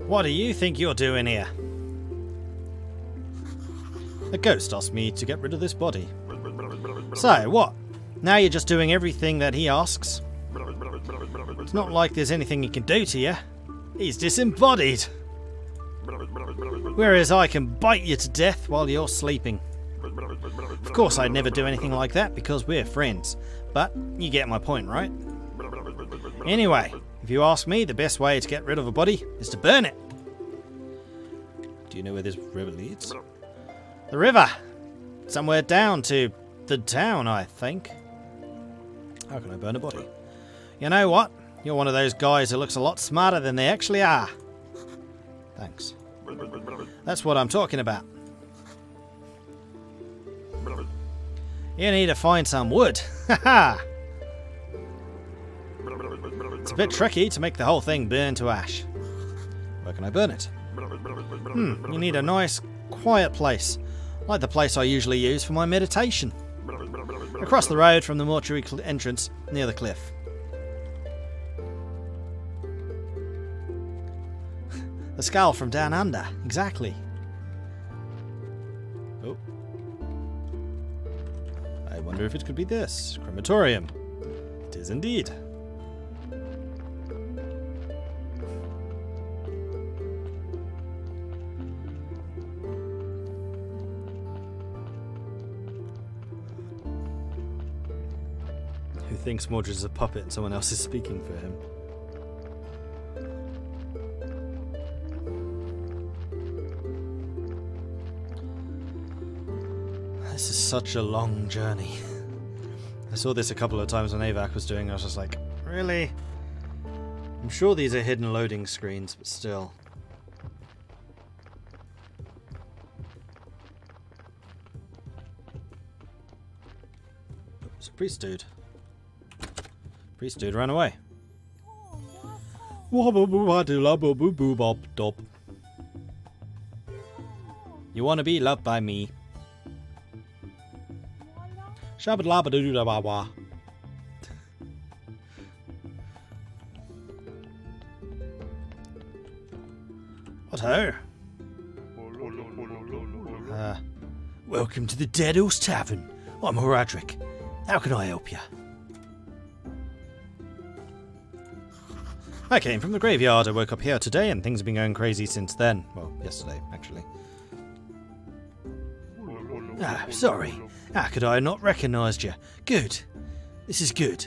What do you think you're doing here? A ghost asked me to get rid of this body. So, what? Now you're just doing everything that he asks? It's not like there's anything he can do to you. He's disembodied. Whereas I can bite you to death while you're sleeping. Of course I'd never do anything like that because we're friends. But you get my point, right? Anyway, if you ask me, the best way to get rid of a body is to burn it. Do you know where this river leads? The river! Somewhere down to the town, I think. How can I burn a body? You know what? You're one of those guys who looks a lot smarter than they actually are. Thanks. That's what I'm talking about. You need to find some wood. Haha! It's a bit tricky to make the whole thing burn to ash. Where can I burn it? You need a nice, quiet place, like the place I usually use for my meditation. Across the road from the mortuary entrance near the cliff. The skull from down under, exactly. Oh. I wonder if it could be this. Crematorium. It is indeed. Who thinks Mordred is a puppet and someone else is speaking for him? This is such a long journey. I saw this a couple of times when Avac was doing it. I was just like, really? I'm sure these are hidden loading screens, but still. It's a priest dude. Priest dude ran away. You want to be loved by me. Shabba-labba-doo-da-ba-wa. What ho? Welcome to the Dead Horse Tavern. I'm Mordred. How can I help you? I came from the graveyard. I woke up here today and things have been going crazy since then. Well, yesterday, actually. Ah, sorry. How could I have not recognised you? Good. This is good.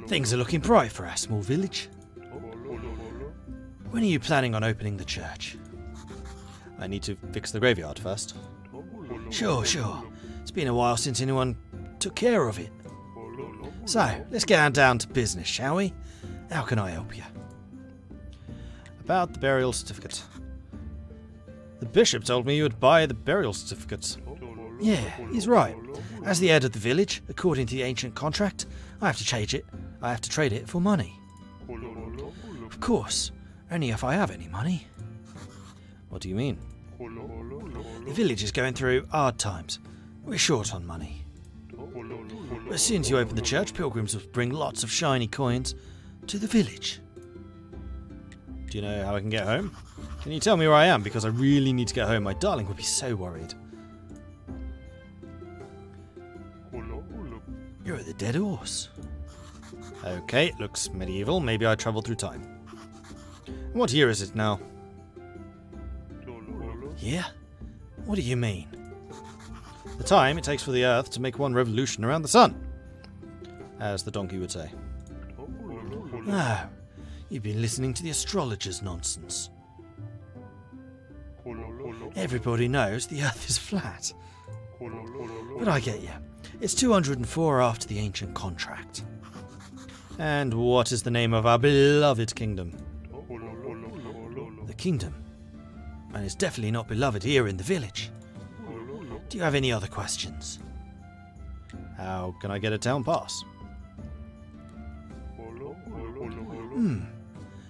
Things are looking bright for our small village. When are you planning on opening the church? I need to fix the graveyard first. Sure. It's been a while since anyone took care of it. So, let's get on down to business, shall we? How can I help you? About the burial certificate. The bishop told me you would buy the burial certificates. Yeah, he's right. As the head of the village, according to the ancient contract, I have to trade it for money. Of course, only if I have any money. What do you mean? The village is going through hard times. We're short on money. But as soon as you open the church, pilgrims will bring lots of shiny coins to the village. Do you know how I can get home? Can you tell me where I am? Because I really need to get home. My darling would be so worried. You're at the Dead Horse. Okay, it looks medieval. Maybe I travelled through time. What year is it now? Yeah? What do you mean? The time it takes for the Earth to make one revolution around the sun. As the donkey would say. Oh, you've been listening to the astrologers' nonsense. Everybody knows the Earth is flat. But I get you. It's 204 after the ancient contract. And what is the name of our beloved kingdom? The kingdom. And it's definitely not beloved here in the village. Do you have any other questions? How can I get a town pass?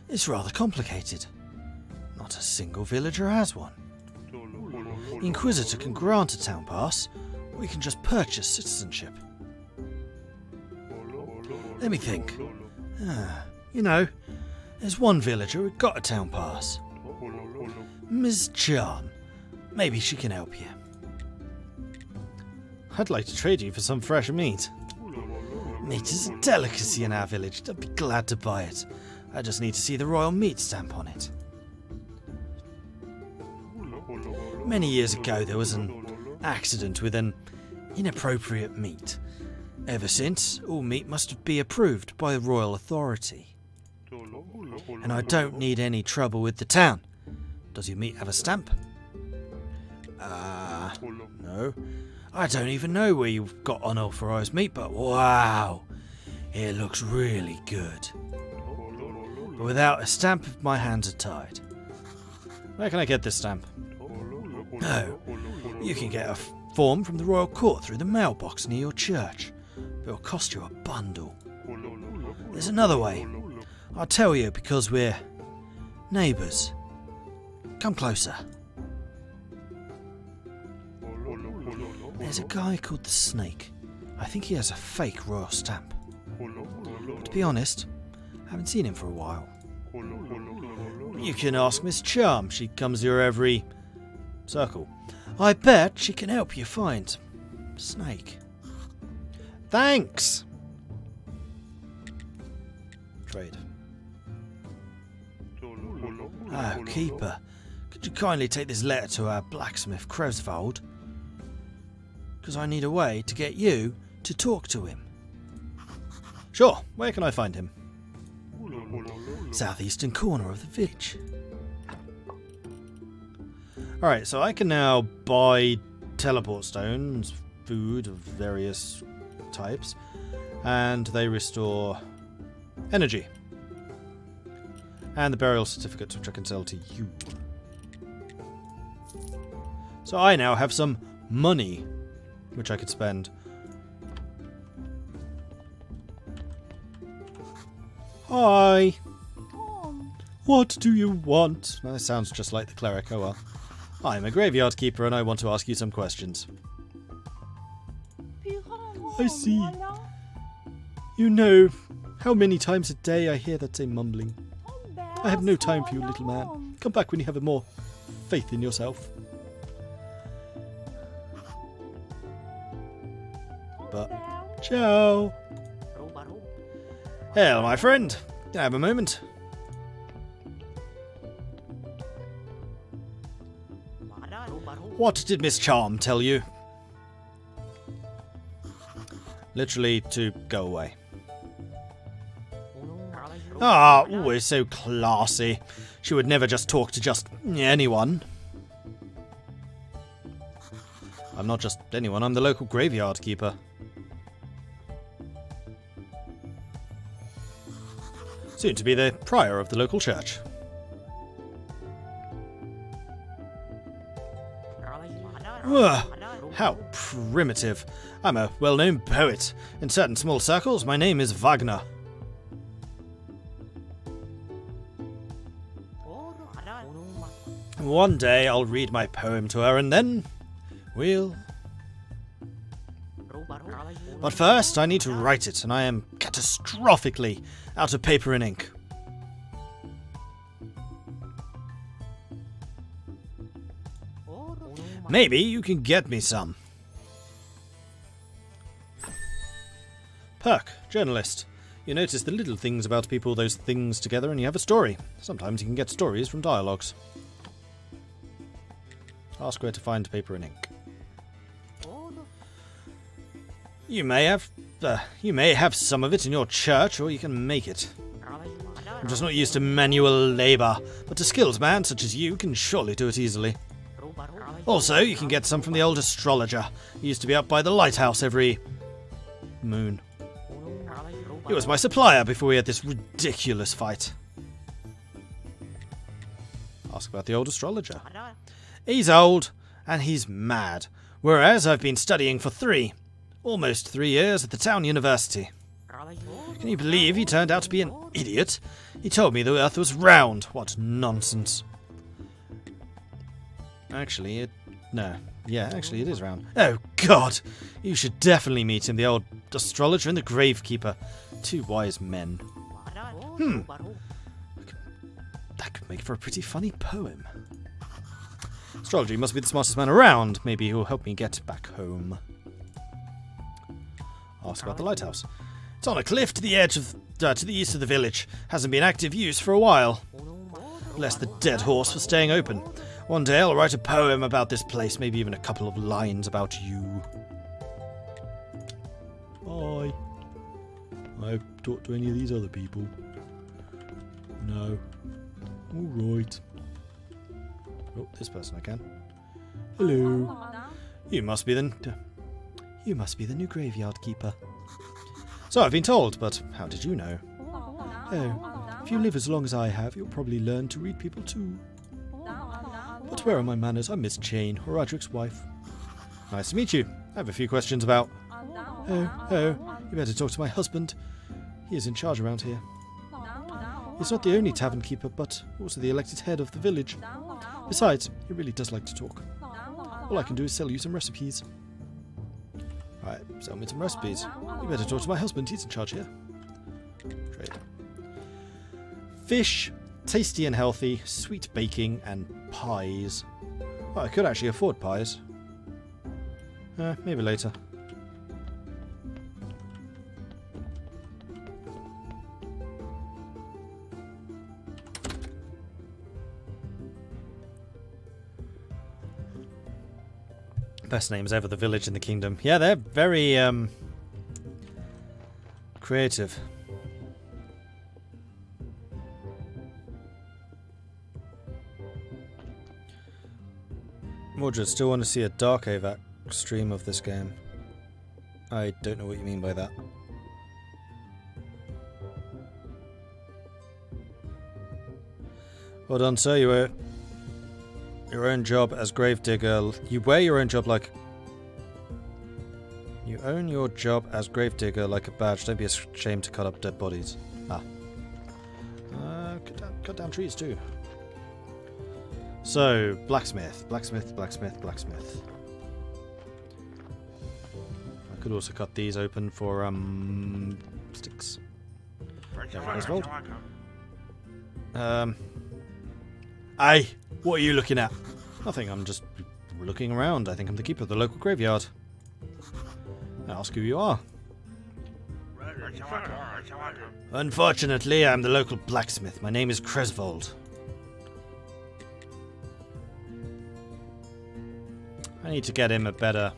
It's rather complicated. Not a single villager has one. The Inquisitor can grant a town pass, or you can just purchase citizenship. Let me think. You know, there's one villager who got a town pass. Ms. Charm. Maybe she can help you. I'd like to trade you for some fresh meat. Meat is a delicacy in our village. I'd be glad to buy it. I just need to see the royal meat stamp on it. Many years ago there was an accident with an inappropriate meat. Ever since, all meat must be approved by the royal authority. And I don't need any trouble with the town. Does your meat have a stamp? No. I don't even know where you've got unauthorized meat, but wow, it looks really good. But without a stamp, my hands are tied. Where can I get this stamp? No, you can get a form from the royal court through the mailbox near your church. It'll cost you a bundle. There's another way. I'll tell you because we're neighbours. Come closer. There's a guy called the Snake. I think he has a fake royal stamp. But to be honest, I haven't seen him for a while. You can ask Miss Charm. She comes here every circle. I bet she can help you find Snake. Thanks! Trade. Oh, Keeper. Could you kindly take this letter to our blacksmith, Crowsfold? Because I need a way to get you to talk to him. Sure, where can I find him? Southeastern corner of the village. Alright, so I can now buy teleport stones, food of various types, and they restore energy. And the burial certificates, which I can sell to you. So I now have some money, which I could spend. Hi! What do you want? That sounds just like the cleric, oh well. I'm a graveyard keeper and I want to ask you some questions. I see. You know how many times a day I hear that same mumbling. I have no time for you, little man. Come back when you have more faith in yourself. But, ciao. Hello, my friend. Can I have a moment? What did Miss Charm tell you? Literally to go away. Ah, always so classy. She would never just talk to just anyone. I'm not just anyone, I'm the local graveyard keeper. Soon to be the prior of the local church. Ugh, how primitive. I'm a well-known poet. In certain small circles, my name is Wagner. One day I'll read my poem to her and then we'll... But first I need to write it, and I am catastrophically out of paper and ink. Maybe you can get me some. Perk, journalist. You notice the little things about people, those things together, and you have a story. Sometimes you can get stories from dialogues. Ask where to find paper and ink. You may have some of it in your church, or you can make it. I'm just not used to manual labour, but a skilled man such as you can surely do it easily. Also, you can get some from the old astrologer. He used to be up by the lighthouse every moon. He was my supplier before we had this ridiculous fight. Ask about the old astrologer. He's old, and he's mad, whereas I've been studying for almost 3 years at the town university. Can you believe he turned out to be an idiot? He told me the earth was round. What nonsense. Actually, it is round. Oh, God! You should definitely meet him, the old astrologer and the gravekeeper. 2 wise men. That could make for a pretty funny poem. Astrology must be the smartest man around. Maybe he'll help me get back home. Ask about the lighthouse. It's on a cliff to the edge of, to the east of the village. Hasn't been active use for a while. Bless the dead horse for staying open. One day I'll write a poem about this place, maybe even a couple of lines about you. Bye. I've talked to any of these other people. No. Alright. Oh, this person I can. Hello. You must be the new graveyard keeper. So I've been told, but how did you know? Oh, if you live as long as I have, you'll probably learn to read people too. But where are my manners? I'm Miss Jane, Horadric's wife. Nice to meet you. I have a few questions about... Oh, you better talk to my husband. He is in charge around here. He's not the only tavern keeper, but also the elected head of the village. Besides, he really does like to talk. All I can do is sell you some recipes. Right, sell me some recipes. You better talk to my husband, he's in charge here. Trade. Fish, tasty and healthy, sweet baking, and pies. Oh, I could actually afford pies. Maybe later. Best names ever, the village in the kingdom. Yeah, they're very creative. Mordred, still want to see a Dark AVAC stream of this game. I don't know what you mean by that. Well done, sir. You were your own job as gravedigger. You wear your own job like... You own your job as gravedigger like a badge. Don't be ashamed to cut up dead bodies. Ah. Cut down trees too. So, blacksmith. Blacksmith. I could also cut these open for, sticks. Aye, what are you looking at? Nothing, I'm just looking around. I think I'm the keeper of the local graveyard. I ask who you are. Unfortunately, I'm the local blacksmith. My name is Cresvold. I need to get him a better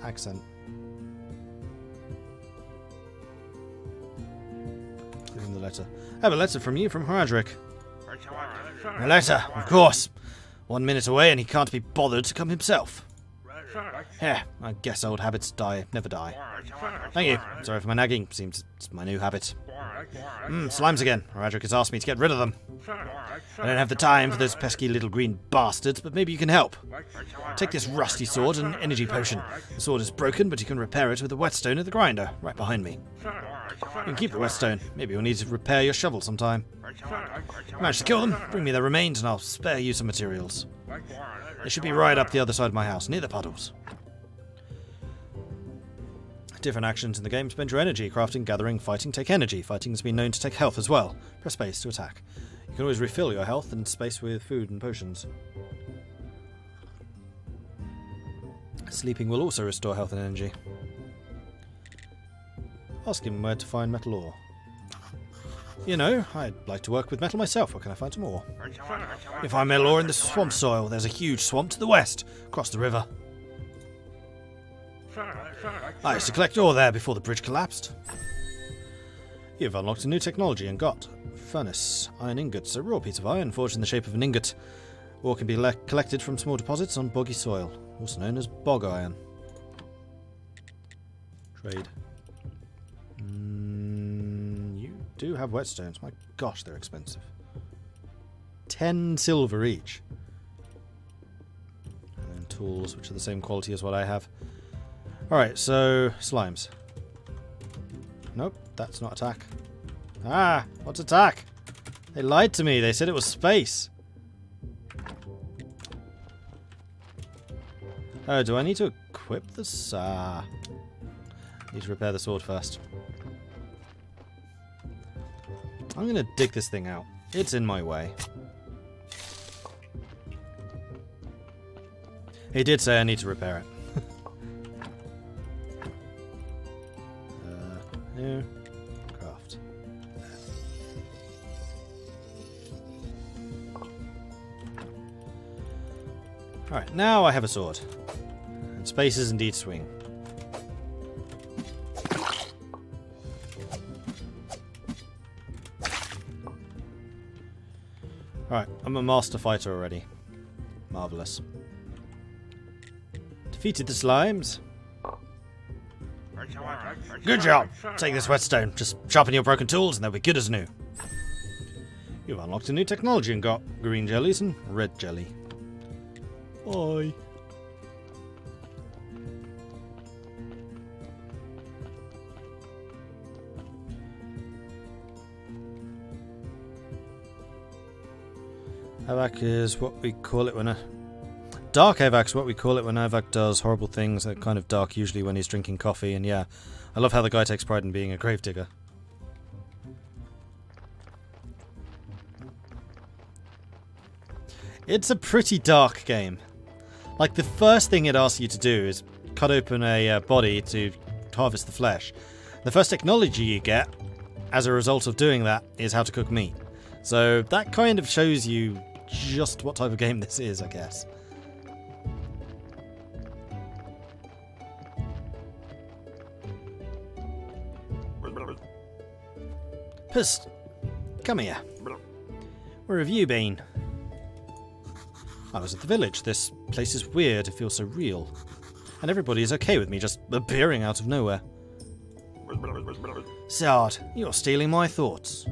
accent. Give him the letter. I have a letter from you from Horadric. A letter, of course. 1 minute away and he can't be bothered to come himself. Yeah, I guess old habits never die. Thank you. Sorry for my nagging. Seems it's my new habit. Slimes again. Horadric has asked me to get rid of them. I don't have the time for those pesky little green bastards, but maybe you can help. Take this rusty sword and an energy potion. The sword is broken, but you can repair it with a whetstone at the grinder, right behind me. You can keep the whetstone. Maybe you'll need to repair your shovel sometime. Manage to kill them, bring me their remains, and I'll spare you some materials. They should be right up the other side of my house, near the puddles. Different actions in the game spend your energy. Crafting, gathering, fighting take energy. Fighting has been known to take health as well. Press space to attack. You can always refill your health and space with food and potions. Sleeping will also restore health and energy. Ask him where to find metal ore. You know, I'd like to work with metal myself. Where can I find some ore? You find metal ore in the swamp soil. There's a huge swamp to the west, across the river. I used to collect ore there before the bridge collapsed. You've unlocked a new technology and got furnace. Iron ingots, a raw piece of iron forged in the shape of an ingot. Ore can be collected from small deposits on boggy soil, also known as bog iron. Trade. You do have whetstones. My gosh, they're expensive. 10 silver each. And then tools, which are the same quality as what I have. Alright, so slimes. Nope, that's not attack. Ah, what's attack? They lied to me. They said it was space. Oh, do I need to equip this? Need to repair the sword first. I'm gonna dig this thing out. It's in my way. He did say I need to repair it. Yeah. Craft. Alright, now I have a sword. And spaces indeed swing. Alright, I'm a master fighter already. Marvellous. Defeated the slimes. Good job! Take this whetstone. Just sharpen your broken tools and they'll be good as new. You've unlocked a new technology and got green jellies and red jelly. Bye. Avak is what we call it when a... Dark Avak's what we call it when Avak does horrible things. They're kind of dark usually when he's drinking coffee, and yeah, I love how the guy takes pride in being a gravedigger. It's a pretty dark game. Like, the first thing it asks you to do is cut open a body to harvest the flesh. The first technology you get as a result of doing that is how to cook meat. So that kind of shows you just what type of game this is, I guess. Psst! Come here. Where have you been? I was at the village. This place is weird. It feels so real. And everybody is okay with me just appearing out of nowhere. Sard, you're stealing my thoughts.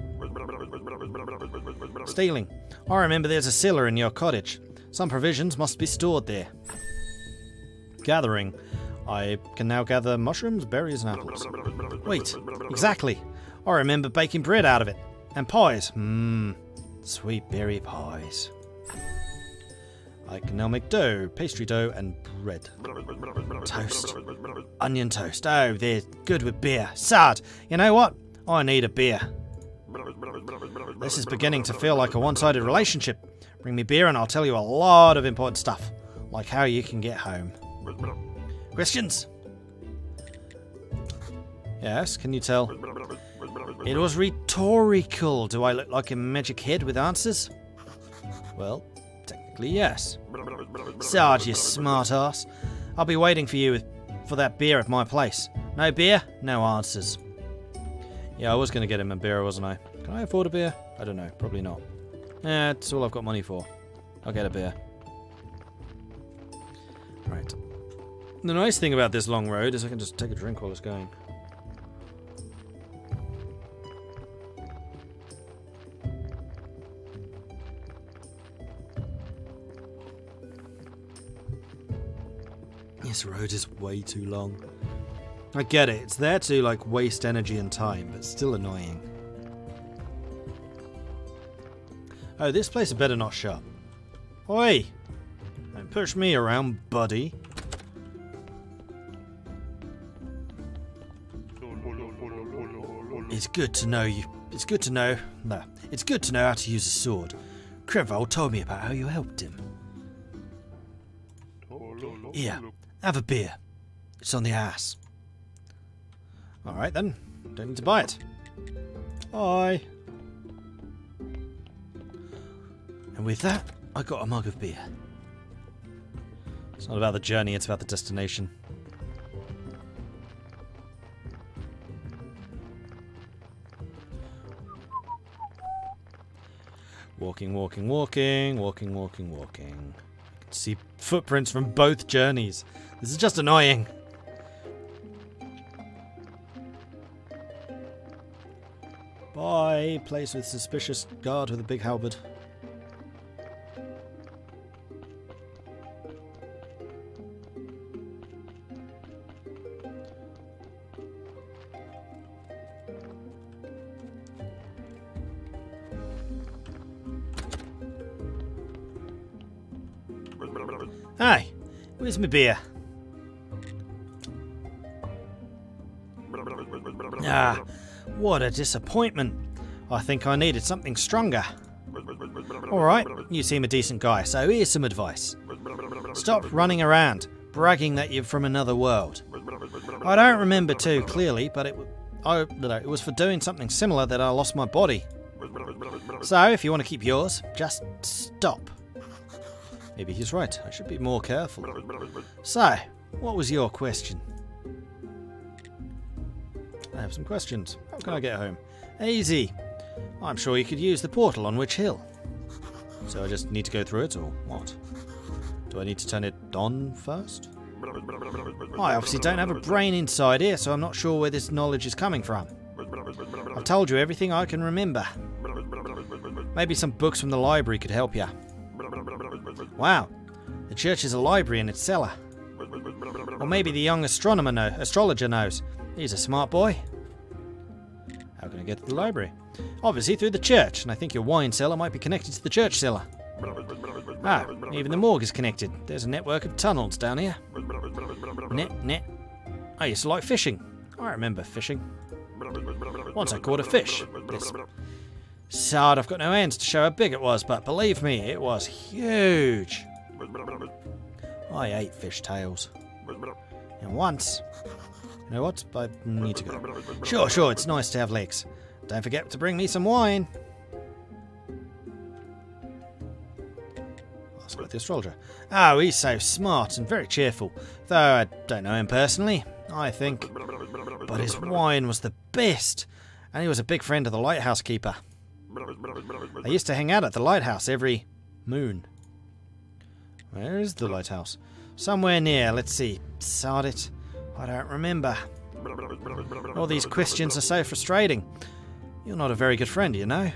Stealing. I remember there's a cellar in your cottage. Some provisions must be stored there. Gathering. I can now gather mushrooms, berries, and apples. Wait, exactly. I remember baking bread out of it. And pies. Sweet berry pies. I can now make dough, pastry dough, and bread. Toast. Onion toast. Oh, they're good with beer. Sard, you know what? I need a beer. This is beginning to feel like a one-sided relationship. Bring me beer and I'll tell you a lot of important stuff. Like how you can get home. Questions? Yes, can you tell? It was rhetorical. Do I look like a magic head with answers? Well, technically yes. Sarge, you smart ass. I'll be waiting for you for that beer at my place. No beer, no answers. Yeah, I was going to get him a beer, wasn't I? Can I afford a beer? I don't know, probably not. That's all I've got money for. I'll get a beer. Right. The nice thing about this long road is I can just take a drink while it's going. This road is way too long. I get it, it's there to like waste energy and time, but still annoying. Oh, this place had better not shut. Oi! Don't push me around, buddy. It's good to know you. It's good to know. No, it's good to know how to use a sword. Krevol told me about how you helped him. Here, have a beer. It's on the ass. Alright then, don't need to buy it. Bye. And with that, I got a mug of beer. It's not about the journey, it's about the destination. Walking, walking, walking, walking, walking, walking. I can see footprints from both journeys. This is just annoying. Bye. Place with suspicious guard with a big halberd. Hey, where's my beer? Ah, what a disappointment. I think I needed something stronger. Alright, you seem a decent guy, so here's some advice. Stop running around, bragging that you're from another world. I don't remember too clearly, but it was for doing something similar that I lost my body. So, if you want to keep yours, just stop. Maybe he's right, I should be more careful. So, what was your question? I have some questions. How can I get home? Easy. I'm sure you could use the portal on which hill? So I just need to go through it, or what? Do I need to turn it on first? I obviously don't have a brain inside here, so I'm not sure where this knowledge is coming from. I've told you everything I can remember. Maybe some books from the library could help you. Wow, the church is a library in its cellar. Or maybe the young astrologer knows. He's a smart boy. How can I get to the library? Obviously through the church, and I think your wine cellar might be connected to the church cellar. Ah, even the morgue is connected. There's a network of tunnels down here. Net. I used to like fishing. I remember fishing. Once I caught a fish. This sod, I've got no hands to show how big it was, but believe me, it was huge. I ate fish tails. And once... You know what? I need to go. Sure, it's nice to have legs. Don't forget to bring me some wine. Ask about the astrologer. Oh, he's so smart and very cheerful. Though I don't know him personally, I think. But his wine was the best. And he was a big friend of the lighthouse keeper. I used to hang out at the lighthouse every moon. Where is the lighthouse? Somewhere near. Let's see. Sod it. I don't remember. All these questions are so frustrating. You're not a very good friend, you know.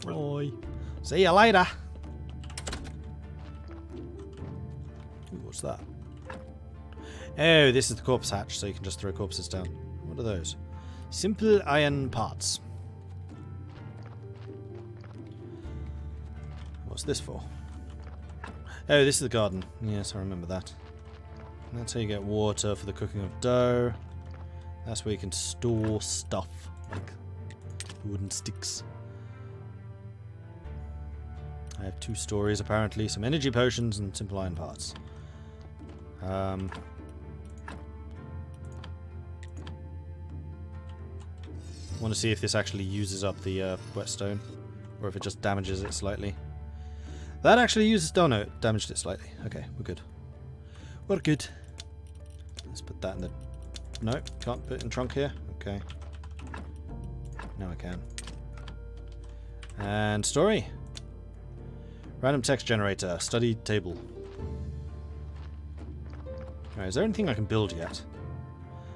Bye. See you later. Ooh, what's that? Oh, this is the corpse hatch, so you can just throw corpses down. What are those? Simple iron parts. What's this for? Oh, this is the garden. Yes, I remember that. That's how you get water for the cooking of dough. That's where you can store stuff, like wooden sticks. I have 2 stories apparently, some energy potions and simple iron parts. I want to see if this actually uses up the whetstone, or if it just damages it slightly. That actually uses... Oh no, it damaged it slightly. Okay, we're good. We're good. Let's put that in the... No, can't put it in trunk here. Okay. Now I can. And story. Random text generator. Study table. Alright, is there anything I can build yet?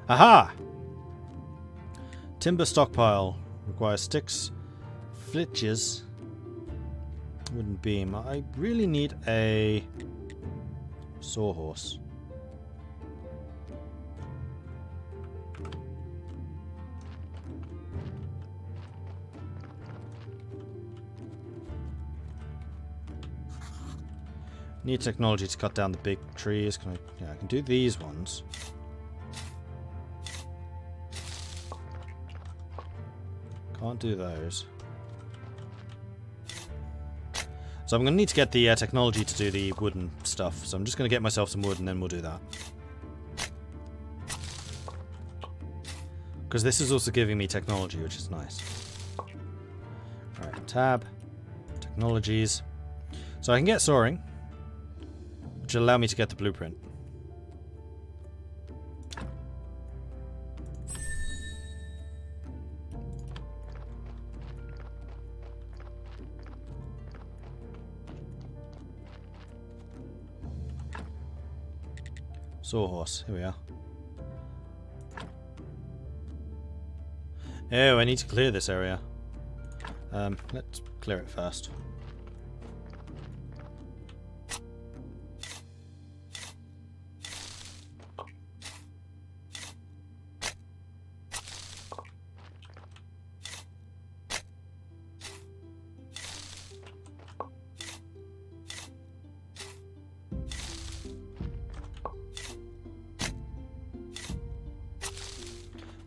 Aha! Timber stockpile. Requires sticks, flitches, wooden beam. I really need a sawhorse. Need technology to cut down the big trees. Can I? Yeah, I can do these ones. Can't do those. So I'm going to need to get the technology to do the wooden stuff. So I'm just going to get myself some wood and then we'll do that. Because this is also giving me technology, which is nice. Alright, tab. Technologies. So I can get soaring, which will allow me to get the blueprint. Sawhorse, here we are. Oh, I need to clear this area. Let's clear it first.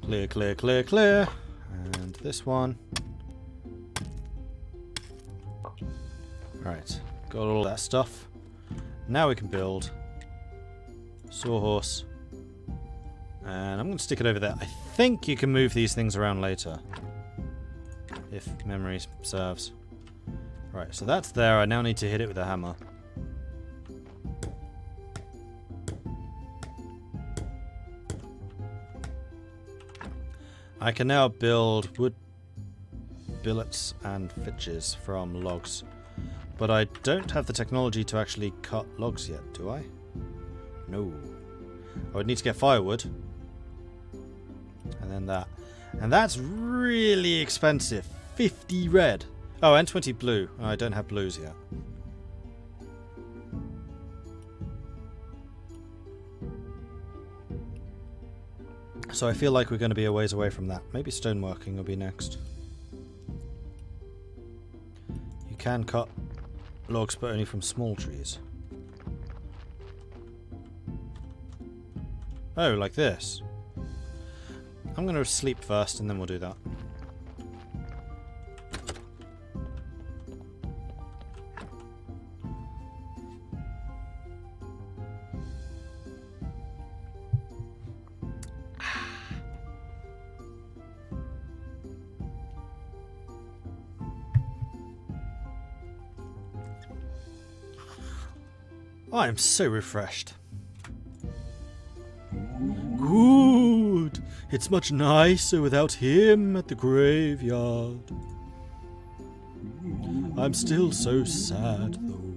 Clear, clear, clear, clear. And this one. Right, got all that stuff. Now we can build sawhorse. And I'm going to stick it over there. I think you can move these things around later, if memory serves. Right, so that's there. I now need to hit it with a hammer. I can now build wood billets and fitches from logs. But I don't have the technology to actually cut logs yet, do I? No. I would need to get firewood. And then that. And that's really expensive. 50 red. Oh, and 20 blue. Oh, I don't have blues yet. So I feel like we're going to be a ways away from that. Maybe stoneworking will be next. You can cut logs, but only from small trees. Oh, like this. I'm going to sleep first and then we'll do that. I am so refreshed. Good. It's much nicer without him at the graveyard. I'm still so sad, though.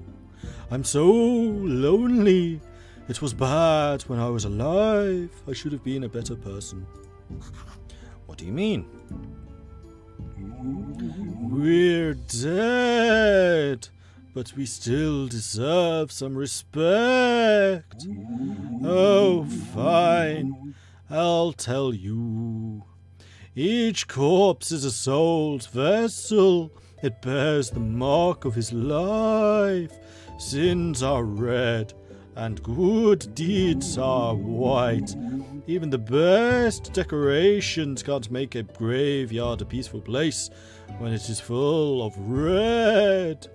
I'm so lonely. It was bad when I was alive. I should have been a better person. What do you mean? We're dead. But we still deserve some respect. Oh, fine. I'll tell you. Each corpse is a soul's vessel. It bears the mark of his life. Sins are red, and good deeds are white. Even the best decorations can't make a graveyard a peaceful place when it is full of red.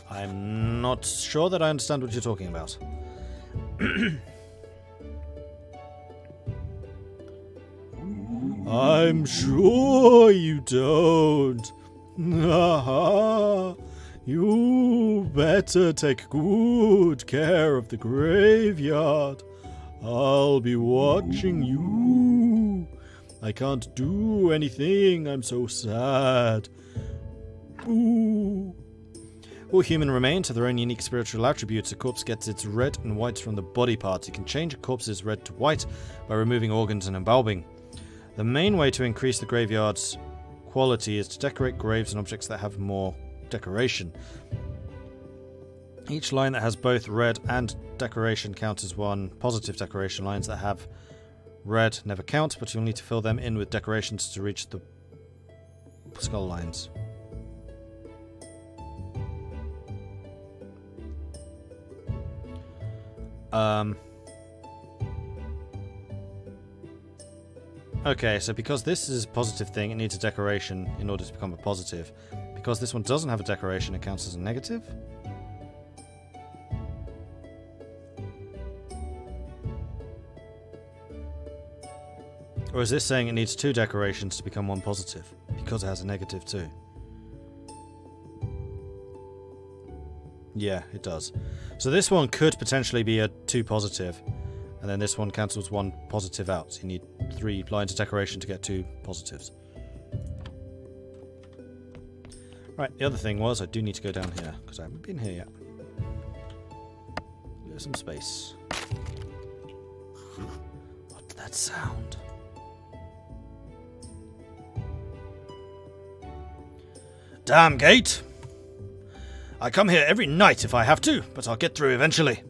I'm not sure that I understand what you're talking about. I'm sure you don't. You better take good care of the graveyard. I'll be watching you. I can't do anything. I'm so sad. Ooh. All human remains have their own unique spiritual attributes. A corpse gets its red and whites from the body parts. You can change a corpse's red to white by removing organs and embalming. The main way to increase the graveyard's quality is to decorate graves and objects that have more decoration. Each line that has both red and decoration counts as one. Positive decoration lines that have red never count, but you'll need to fill them in with decorations to reach the skull lines. Okay, so because this is a positive thing, it needs a decoration in order to become a positive. Because this one doesn't have a decoration, it counts as a negative? Or is this saying it needs two decorations to become one positive? Because it has a negative too. Yeah, it does. So this one could potentially be a 2 positive, and then this one cancels 1 positive out. So you need 3 lines of decoration to get 2 positives. Right, the other thing was I do need to go down here, because I haven't been here yet. There's some space. What's that sound? Damn gate! I come here every night if I have to, but I'll get through eventually.